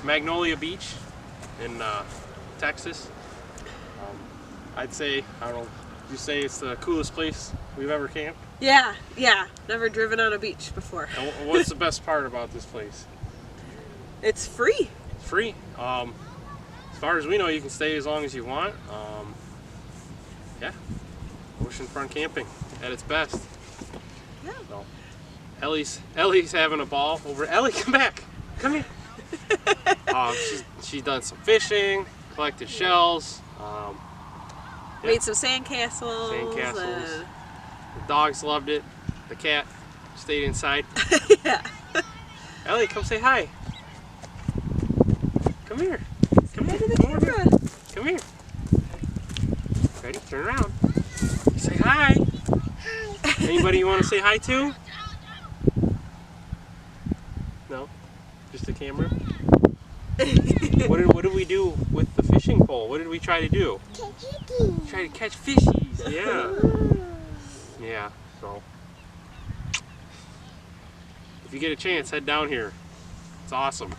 Magnolia Beach in Texas. I'd say, I don't know, you say it's the coolest place we've ever camped? Yeah, never driven on a beach before. And what's the best part about this place? It's free. It's free. As far as we know, you can stay as long as you want. Yeah, oceanfront camping at its best. Yeah. So, Ellie's having a ball over. Ellie, come back. Come here. She's done some fishing, collected shells. Made some sandcastles. The dogs loved it. The cat stayed inside. Yeah. Ellie, come say hi. Come here. Come here. To the camera. Come here. Ready? Turn around. Say hi. Hi. Anybody you want to say hi to? No? Just the camera? What did we do with the fishing pole? What did we try to do? Try to catch fishies. Yeah. Yeah. So if you get a chance, head down here. It's awesome.